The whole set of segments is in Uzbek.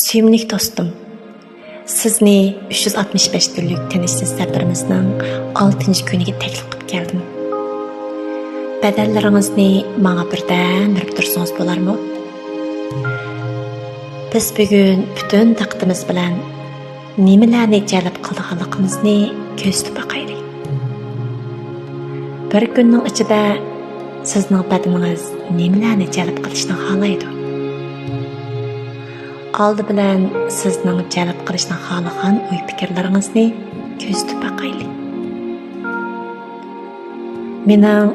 Suyumlik dostum, sizni 365 günlük tanışsiz safarimizning 6. kuniga taklif qilib keldim. Badallaringizni menga birdan berib tursangiz bo'larmi? Biz bugun butun diqqatimiz bilan nimalarni jalb qilganligimizni ko'zda boqaylik. Bir kunning ichida sizning badaningiz nimalarni jalb qilishni xohlaydi? Aldı bilan sizning jalb qilishni xohlagan o'y-fikrlaringizni ko'zda boqaylik. Mening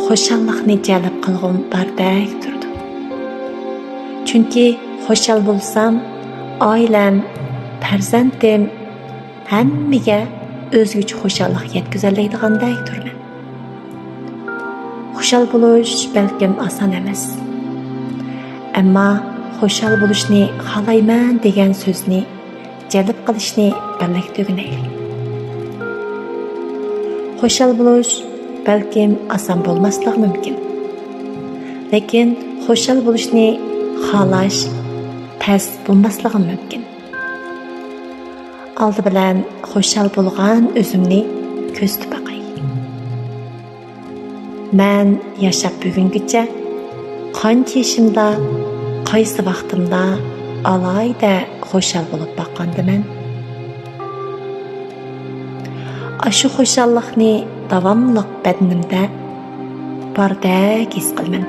xo'shallikni jalb qilg'im bardek turdi. Chunki xo'shal bo'lsam, oilam, farzandim hammaga o'zgacha xo'shallik yetkazolmaydigandek turman. Xo'shal bo'lish balkim oson emas. Ammo xo'shal bo'lishni xohlayman degan so'zni jalb qilishni birlikda o'rganaylik. Xo'shal bo'lish balkim oson bo'lmasligi mumkin. Lekin xo'shal bo'lishni xohlash tez bo'lmasligi mumkin. Aldı bilan xo'shal bo'lgan o'zimni ko'zda boqay. Men yashab bugungacha qancha ishimda, qaysi vaqtimda alayda xo'shal bo'lib boqqandiman. Shu xo'shallikni davomli badanimda bordek his qilman.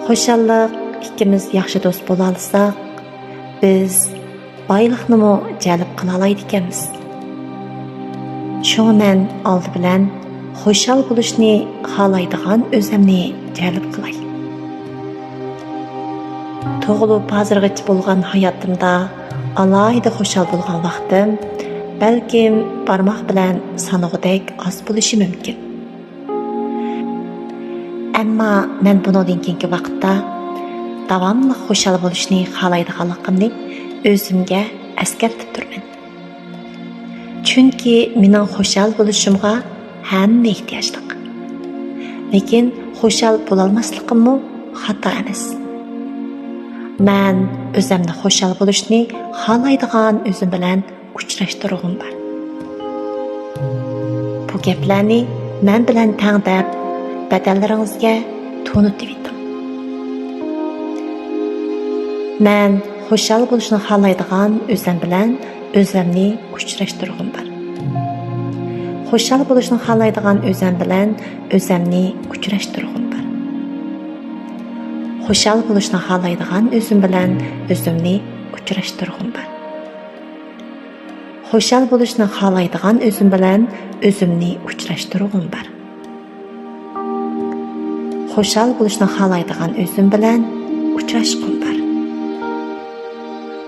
Xo'shallik ikkimiz yaxshi do'st bo'la olsak, biz boylikni jalb qila oladi ekanmiz. Shunga men oldi bilan xo'shal bo'lishni xohlaydigan o'zimni jalb qilay. Tug'ilib hozirgacha bo'lgan hayotimda alayda xo'shal bo'lgan vaqtim balkim barmoq bilan sanog'idek oz bo'lishi mumkin. Ammo men bundan keyingi vaqtda davomli xo'shal bo'lishni xohlaydiganligimni o'zimga eskartib turman. Chunki mening xo'shal bo'lishimga hamma ehtiyojli. Lekin xo'shal bo'la olmasligim xato emas. Men o'zimni xo'shal bo'lishni xohlaydigan o'zim bilan uchrashtirug'im bor. Bu gaplarni men bilan tangdab badallaringizga to'nitib edim. Men xo'shal bo'lishni xohlaydigan o'zim bilan o'zimni uchrashtirug'im bor. Xo'shal bo'lishni xohlaydigan o'zim bilan o'zimni uchrashtirug'im bor. Xo'shal bo'lishni xohlaydigan o'zim bilan o'zimni uchrashtirug'im bor. Xo'shal bo'lishni xohlaydigan o'zim bilan o'zimni uchrashtirug'im bor. Xo'shal bo'lishni xohlaydigan o'zim bilan uchrashqim bor.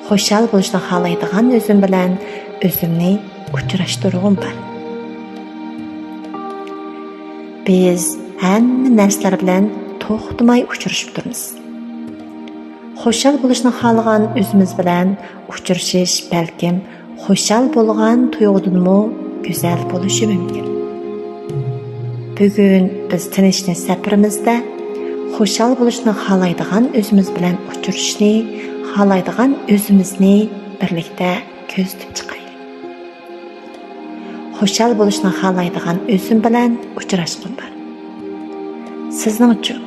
Xo'shal bo'lishni xohlaydigan o'zim bilan o'zimni uchrashtirug'im bor. Biz hamma narsalar bilan to'xtamay uchrashib turamiz. Xo'shal bo'lishni xohlagan o'zimiz bilan uchrashish balkim xo'shal bo'lgan tuyg'udanmi go'zal bo'lishi mumkin. Bugun biz tinchlik safarimizda xo'shal bo'lishni xohlaydigan o'zimiz bilan uchrashishni xohlaydigan o'zimizni birlikda ko'zda chiqaylik. Xo'shal bo'lishni xohlaydigan o'zim bilan uchrashqim bor. Sizning uchun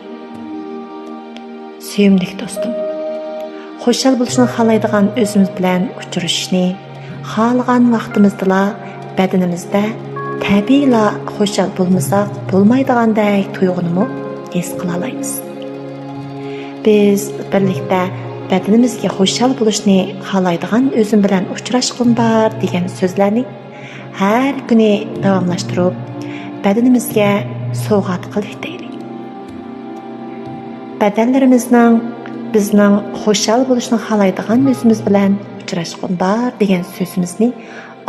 suyumli do'stim, xo'shal bo'lishni xohlaydigan o'zimiz bilan uchrashishni xohlagan vaqtimizda badanimizda tabiiyla xo'shal bo'lmasak bo'lmaydigandek tuyg'uni his qila olamiz. Biz birlikda badanimizga xo'shal bo'lishni xohlaydigan o'zim bilan uchrashqim bor degan so'zlarni har kuni davomlashtirib badanimizga sovg'at qilib deylik. Badanlarimizning bizning xo'shal bo'lishni xohlaydigan o'zimiz bilan uchrashqim bor degan so'zimizni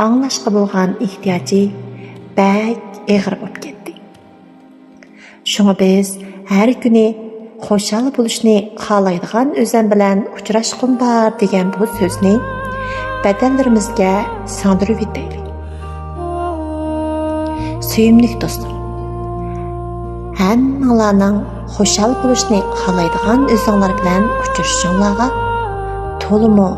anglashga bo'lgan ehtiyoji bak eg'ir bo'lib ketdi. Shunga biz har kuni xo'shal bo'lishni xohlaydigan o'zim bilan uchrashqim bor degan bu so'zni badanlarimizga singdirib etaylik. Suyumli do'stim, hammanglarning xo'shal bo'lishni xohlaydigan o'zinglar bilan uchrashishinglarga to'limi